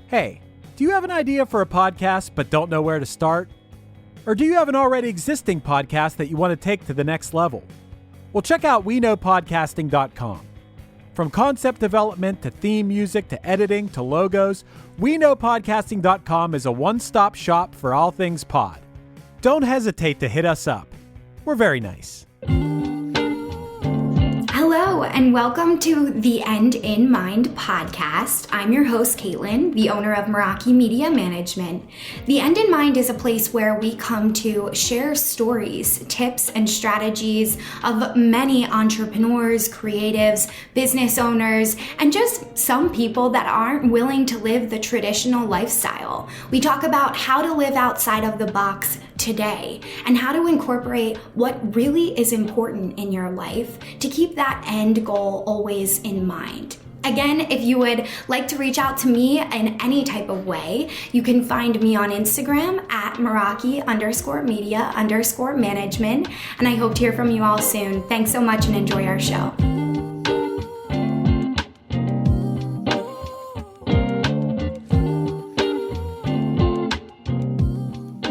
Hey, do you have an idea for a podcast but don't know where to start? Or do you have an already existing podcast that you want to take to the next level? Well, check out weknowpodcasting.com. From concept development to theme music to editing to logos, weknowpodcasting.com is a one-stop shop for all things pod. Don't hesitate to hit us up. We're very nice. Hello, and welcome to the End in Mind podcast. I'm your host, Caitlin, the owner of Meraki Media Management. The End in Mind is a place where we come to share stories, tips, and strategies of many entrepreneurs, creatives, business owners, and just some people that aren't willing to live the traditional lifestyle. We talk about how to live outside of the box today and how to incorporate what really is important in your life to keep that end goal always in mind. Again, if you would like to reach out to me in any type of way, you can find me on Instagram at Meraki_media_management, and I hope to hear from you all soon. Thanks so much and enjoy our show.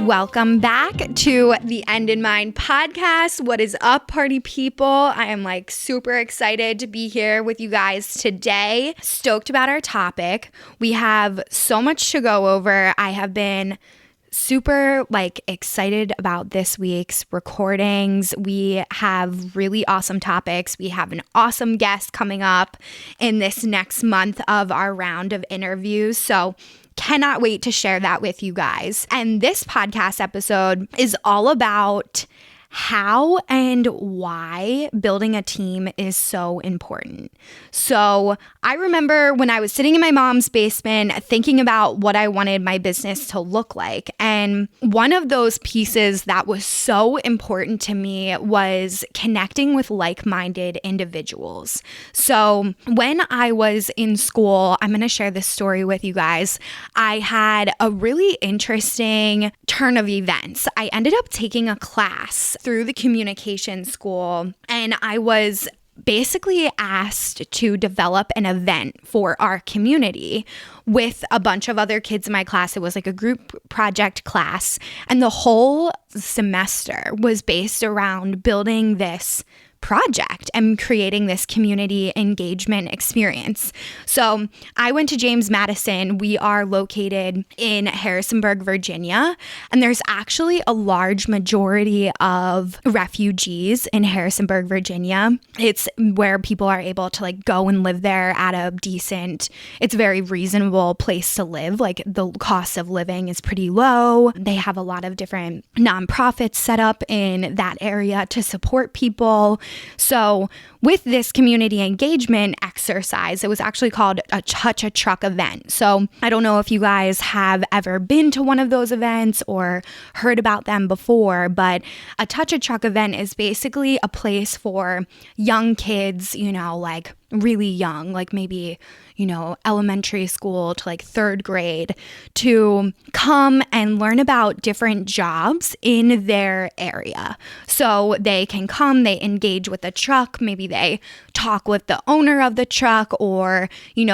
Welcome back to the End in Mind podcast. What is up, party people? I am super excited to be here with you guys today. Stoked about our topic. We have so much to go over. I have been super excited about this week's recordings. We have really awesome topics. We have an awesome guest coming up in this next month of our round of interviews. So cannot wait to share that with you guys. And this podcast episode is all about how and why building a team is so important. So I remember when I was sitting in my mom's basement thinking about what I wanted my business to look like. And one of those pieces that was so important to me was connecting with like-minded individuals. So when I was in school, I'm going to share this story with you guys. I had a really interesting turn of events. I ended up taking a class through the communication school, and I was basically asked to develop an event for our community with a bunch of other kids in my class. It was like a group project class, and the whole semester was based around building this project and creating this community engagement experience. So I went to James Madison. We are located in Harrisonburg, Virginia, and there's actually a large majority of refugees in Harrisonburg, Virginia. It's where people are able to go and live there at a decent, it's a very reasonable place to live. The cost of living is pretty low. They have a lot of different nonprofits set up in that area to support people. So with this community engagement exercise, it was actually called a Touch a Truck event. So I don't know if you guys have ever been to one of those events or heard about them before, but a Touch a Truck event is basically a place for young kids, really young, maybe, elementary school to third grade, to come and learn about different jobs in their area. So they can come, they engage with the truck, maybe they talk with the owner of the truck or,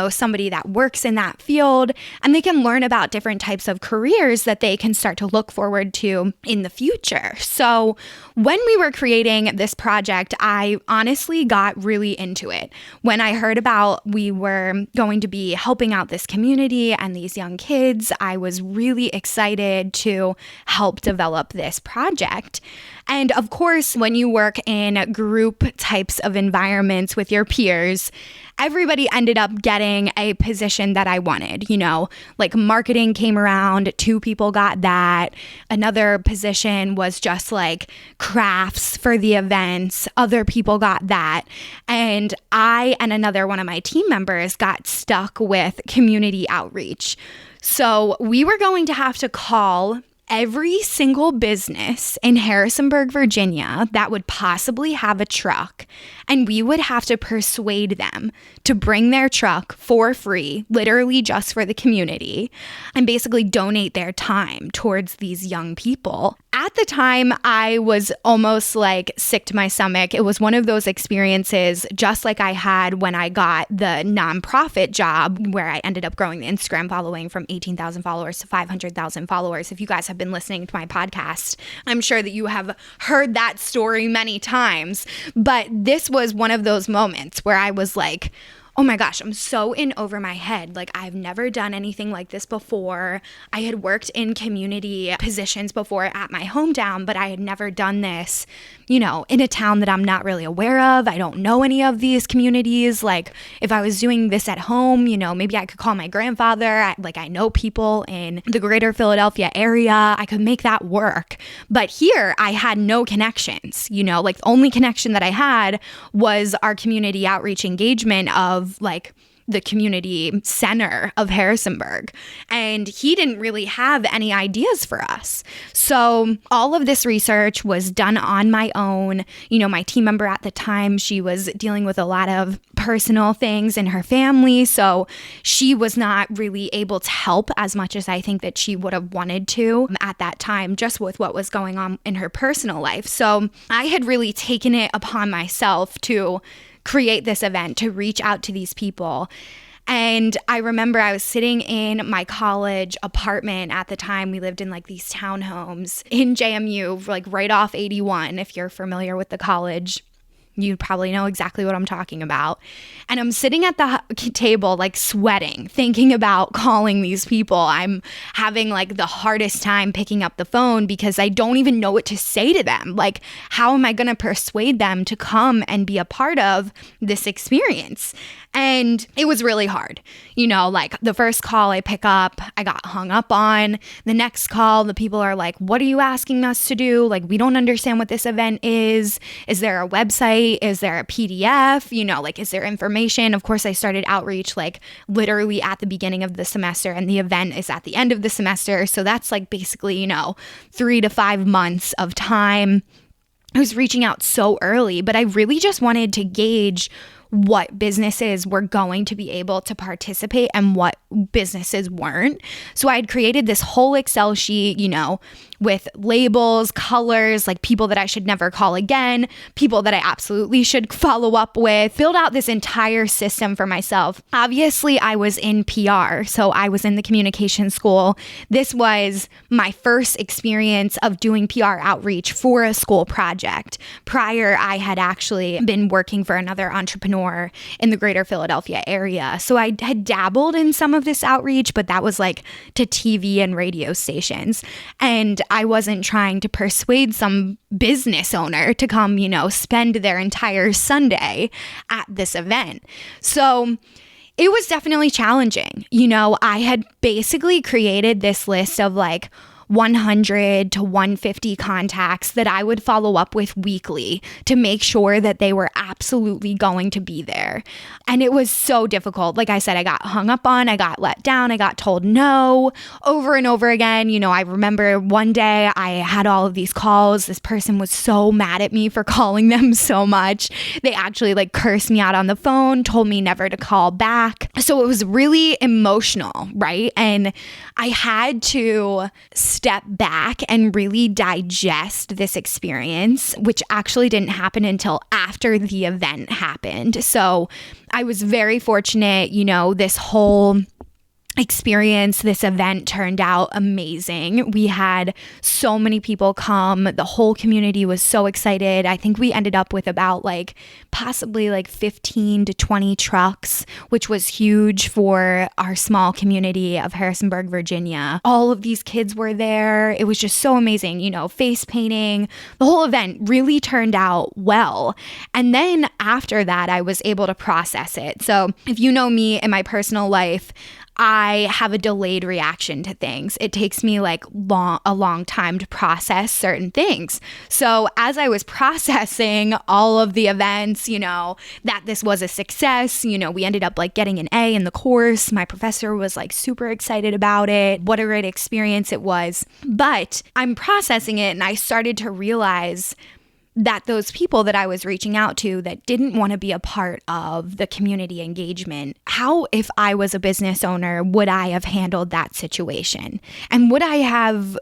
somebody that works in that field, and they can learn about different types of careers that they can start to look forward to in the future. So when we were creating this project, I honestly got really into it. When I heard about we were going to be helping out this community and these young kids, I was really excited to help develop this project. And of course, when you work in group types of environments with your peers, everybody ended up getting a position that I wanted. Marketing came around, 2 people got that. Another position was just crafts for the events. Other people got that. And I and another one of my team members got stuck with community outreach. So we were going to have to call every single business in Harrisonburg, Virginia that would possibly have a truck, and we would have to persuade them to bring their truck for free, literally just for the community, and basically donate their time towards these young people. At at the time, I was almost like sick to my stomach. It was one of those experiences, just like I had when I got the nonprofit job, where I ended up growing the Instagram following from 18,000 followers to 500,000 followers. If you guys have been listening to my podcast, I'm sure that you have heard that story many times. But this was one of those moments where I was like, oh my gosh, I'm so in over my head. Like, I've never done anything like this before. I had worked in community positions before at my hometown, but I had never done this, in a town that I'm not really aware of. I don't know any of these communities. Like, if I was doing this at home, maybe I could call my grandfather. I know people in the greater Philadelphia area. I could make that work. But here, I had no connections, the only connection that I had was our community outreach engagement of the community center of Harrisonburg. And he didn't really have any ideas for us. So all of this research was done on my own. My team member at the time, she was dealing with a lot of personal things in her family. So she was not really able to help as much as I think that she would have wanted to at that time, just with what was going on in her personal life. So I had really taken it upon myself to create this event, to reach out to these people. And I remember I was sitting in my college apartment at the time. We lived in these townhomes in JMU, right off 81. If you're familiar with the college, you probably know exactly what I'm talking about. And I'm sitting at the table, sweating, thinking about calling these people. I'm having the hardest time picking up the phone because I don't even know what to say to them. How am I going to persuade them to come and be a part of this experience? And it was really hard. The first call I pick up, I got hung up on. The next call, the people are like, what are you asking us to do? We don't understand what this event is. Is there a website? Is there a PDF? Is there information? Of course, I started outreach literally at the beginning of the semester, and the event is at the end of the semester. So that's basically, 3 to 5 months of time. I was reaching out so early, but I really just wanted to gauge what businesses were going to be able to participate and what businesses weren't. So I had created this whole Excel sheet, with labels, colors, people that I should never call again, people that I absolutely should follow up with, filled out this entire system for myself. Obviously, I was in PR, so I was in the communication school. This was my first experience of doing PR outreach for a school project. Prior, I had actually been working for another entrepreneur in the greater Philadelphia area. So I had dabbled in some of this outreach, but that was to TV and radio stations. And I wasn't trying to persuade some business owner to come, spend their entire Sunday at this event. So it was definitely challenging. I had basically created this list of 100 to 150 contacts that I would follow up with weekly to make sure that they were absolutely going to be there. And it was so difficult. Like I said, I got hung up on, I got let down, I got told no over and over again. I remember one day I had all of these calls. This person was so mad at me for calling them so much. They actually cursed me out on the phone, told me never to call back. So it was really emotional, right? And I had to step back and really digest this experience, which actually didn't happen until after the event happened. So I was very fortunate, this whole experience, this event turned out amazing. We had so many people come. The whole community was so excited. I think we ended up with about possibly 15 to 20 trucks, which was huge for our small community of Harrisonburg, Virginia. All of these kids were there. It was just so amazing, face painting. The whole event really turned out well. And then after that, I was able to process it. So if you know me in my personal life, I have a delayed reaction to things. It takes me a long time to process certain things. So as I was processing all of the events, that this was a success, we ended up getting an A in the course. My professor was super excited about it. What a great experience it was. But I'm processing it and I started to realize that those people that I was reaching out to that didn't want to be a part of the community engagement, how, if I was a business owner, would I have handled that situation? And would I have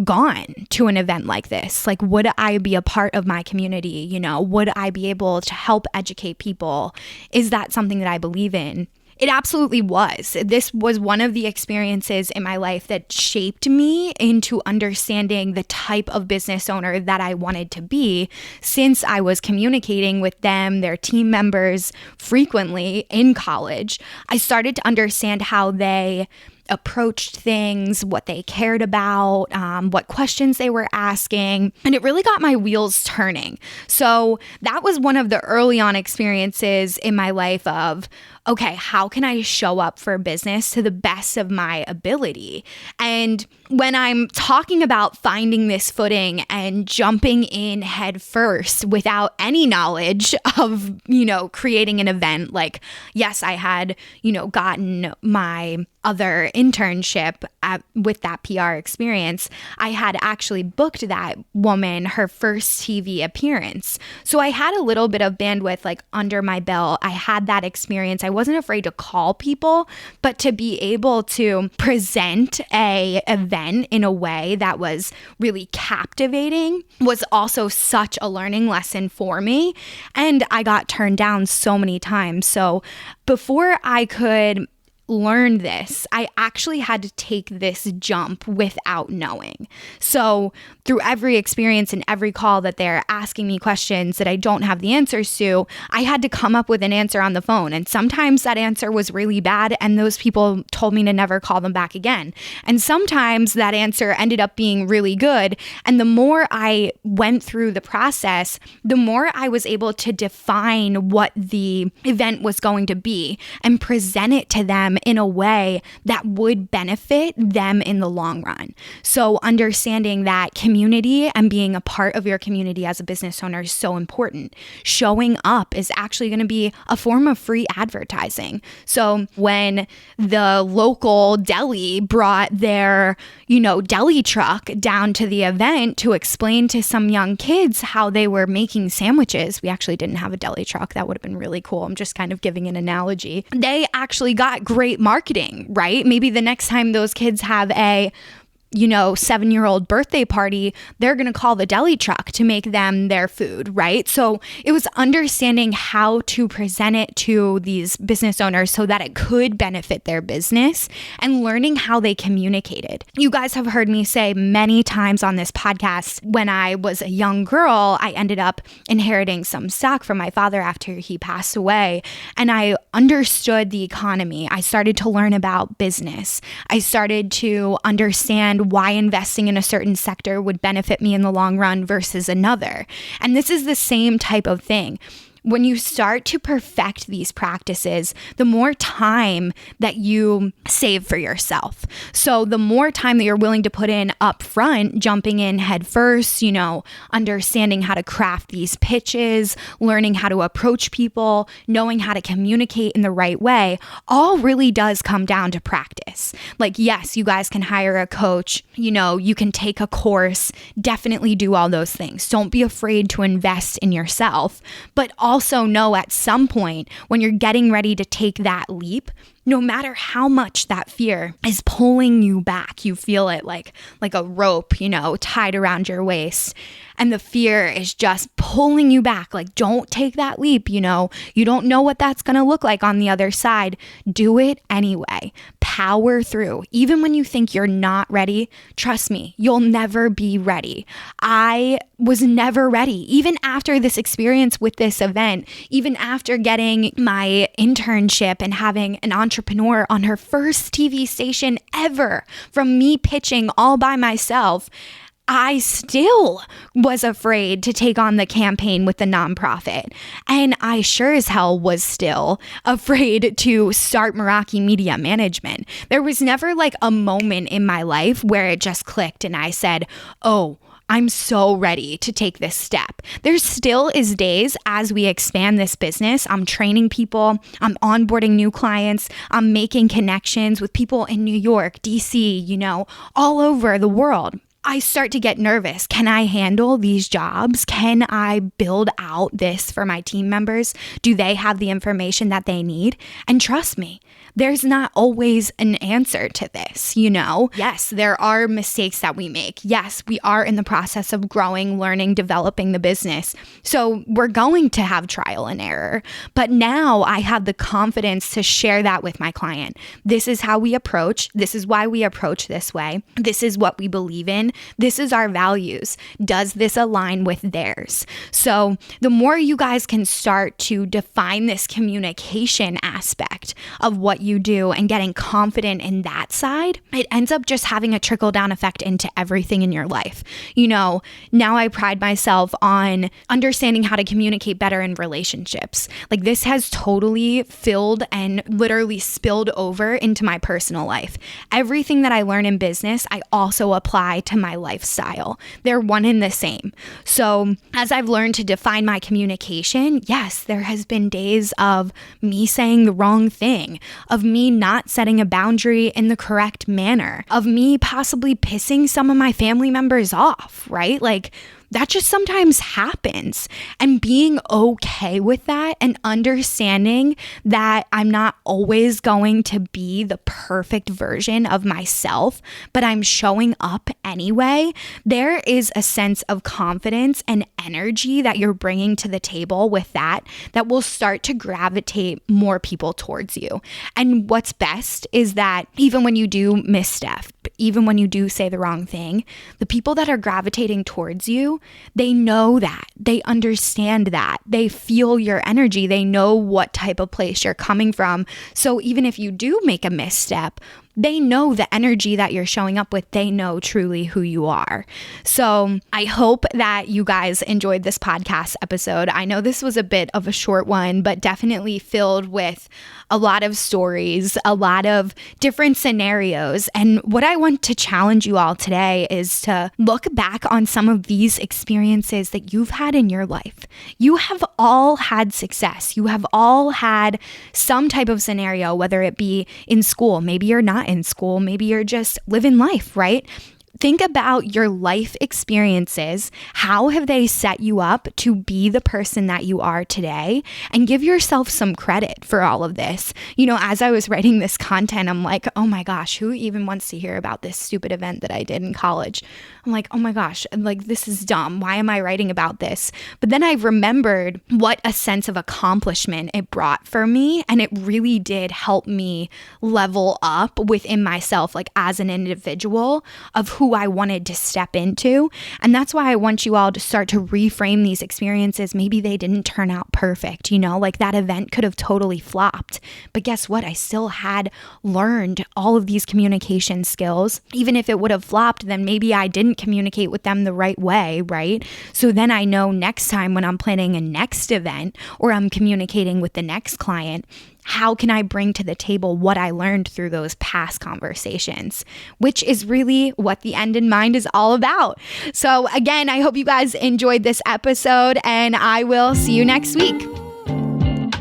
gone to an event like this? Like, would I be a part of my community? Would I be able to help educate people? Is that something that I believe in? It absolutely was. This was one of the experiences in my life that shaped me into understanding the type of business owner that I wanted to be, since I was communicating with them, their team members, frequently in college. I started to understand how they approached things, what they cared about, what questions they were asking, and it really got my wheels turning. So that was one of the early on experiences in my life of, okay, how can I show up for business to the best of my ability? And when I'm talking about finding this footing and jumping in head first without any knowledge of, creating an event, like, yes, I had, gotten my other internship with that PR experience. I had actually booked that woman her first TV appearance. So I had a little bit of bandwidth like under my belt. I had that experience. I wasn't afraid to call people, but to be able to present a event in a way that was really captivating was also such a learning lesson for me. And I got turned down so many times. So before I could learn this, I actually had to take this jump without knowing. So through every experience and every call that they're asking me questions that I don't have the answers to, I had to come up with an answer on the phone. And sometimes that answer was really bad and those people told me to never call them back again. And sometimes that answer ended up being really good. And the more I went through the process, the more I was able to define what the event was going to be and present it to them in a way that would benefit them in the long run. So understanding that community and being a part of your community as a business owner is so important. Showing up is actually going to be a form of free advertising. So when the local deli brought their, deli truck down to the event to explain to some young kids how they were making sandwiches, we actually didn't have a deli truck. That would have been really cool. I'm just kind of giving an analogy. They actually got great marketing, right? Maybe the next time those kids have a 7-year-old birthday party, they're going to call the deli truck to make them their food, right? So it was understanding how to present it to these business owners so that it could benefit their business and learning how they communicated. You guys have heard me say many times on this podcast, when I was a young girl, I ended up inheriting some stock from my father after he passed away. And I understood the economy. I started to learn about business. I started to understand why investing in a certain sector would benefit me in the long run versus another. And this is the same type of thing. When you start to perfect these practices, the more time that you save for yourself. So the more time that you're willing to put in up front, jumping in head first, understanding how to craft these pitches, learning how to approach people, knowing how to communicate in the right way, all really does come down to practice. Like, yes, you guys can hire a coach, you can take a course, definitely do all those things. Don't be afraid to invest in yourself, but also know at some point when you're getting ready to take that leap, no matter how much that fear is pulling you back, you feel it like a rope, tied around your waist. And the fear is just pulling you back. Like, don't take that leap. You don't know what that's going to look like on the other side. Do it anyway. Power through. Even when you think you're not ready, trust me, you'll never be ready. I was never ready. Even after this experience with this event, even after getting my internship and having an entrepreneur on her first TV station ever from me pitching all by myself, I still was afraid to take on the campaign with the nonprofit. And I sure as hell was still afraid to start Meraki Media Management. There was never like a moment in my life where it just clicked and I said, oh, I'm so ready to take this step. There still is days as we expand this business. I'm training people. I'm onboarding new clients. I'm making connections with people in New York, DC, all over the world. I start to get nervous. Can I handle these jobs? Can I build out this for my team members? Do they have the information that they need? And trust me, there's not always an answer to this, you know? Yes, there are mistakes that we make. Yes, we are in the process of growing, learning, developing the business. So we're going to have trial and error. But now I have the confidence to share that with my client. This is how we approach. This is why we approach this way. This is what we believe in. This is our values. Does this align with theirs? So the more you guys can start to define this communication aspect of what you do and getting confident in that side, it ends up just having a trickle down effect into everything in your life. You know, now I pride myself on understanding how to communicate better in relationships. Like this has totally filled and literally spilled over into my personal life. Everything that I learn in business, I also apply to my lifestyle. They're one and the same. So as I've learned to define my communication, yes, there has been days of me saying the wrong thing, of me not setting a boundary in the correct manner, of me possibly pissing some of my family members off, right? Like that just sometimes happens, and being okay with that and understanding that I'm not always going to be the perfect version of myself, but I'm showing up anyway. There is a sense of confidence and energy that you're bringing to the table with that will start to gravitate more people towards you. And what's best is that even when you do misstep, even when you do say the wrong thing, the people that are gravitating towards you, they know that, they understand that, they feel your energy, they know what type of place you're coming from. So even if you do make a misstep, they know the energy that you're showing up with. They know truly who you are. So I hope that you guys enjoyed this podcast episode. I know this was a bit of a short one, but definitely filled with a lot of stories, a lot of different scenarios. And what I want to challenge you all today is to look back on some of these experiences that you've had in your life. You have all had success. You have all had some type of scenario, whether it be in school, maybe you're not in school, maybe you're just living life, right? Think about your life experiences. How have they set you up to be the person that you are today? And give yourself some credit for all of this. You know, as I was writing this content, I'm like, oh my gosh, who even wants to hear about this stupid event that I did in college? I'm like, oh my gosh, like this is dumb. Why am I writing about this? But then I remembered what a sense of accomplishment it brought for me. And it really did help me level up within myself, like as an individual, of who I wanted to step into. And that's why I want you all to start to reframe these experiences. Maybe they didn't turn out perfect, you know, like that event could have totally flopped. But guess what? I still had learned all of these communication skills. Even if it would have flopped, then maybe I didn't communicate with them the right way, right? So then I know next time when I'm planning a next event or I'm communicating with the next client, how can I bring to the table what I learned through those past conversations, which is really what the End in Mind is all about. So again, I hope you guys enjoyed this episode, and I will see you next week.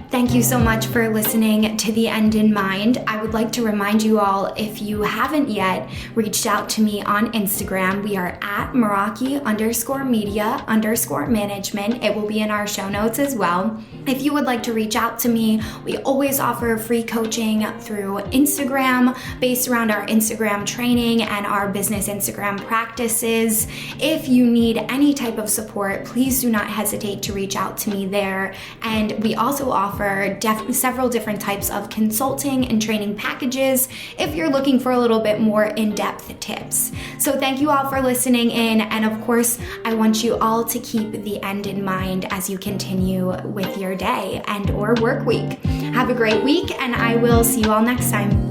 Thank you so much for listening to The End in Mind. I would like to remind you all, if you haven't yet reached out to me on Instagram, we are at Meraki_media_management. It will be in our show notes as well. If you would like to reach out to me, we always offer free coaching through Instagram based around our Instagram training and our business Instagram practices. If you need any type of support, please do not hesitate to reach out to me there. And we also offer several different types of consulting and training packages if you're looking for a little bit more in-depth tips. So thank you all for listening in, and of course, I want you all to keep the end in mind as you continue with your day and or work week. Have a great week, and I will see you all next time.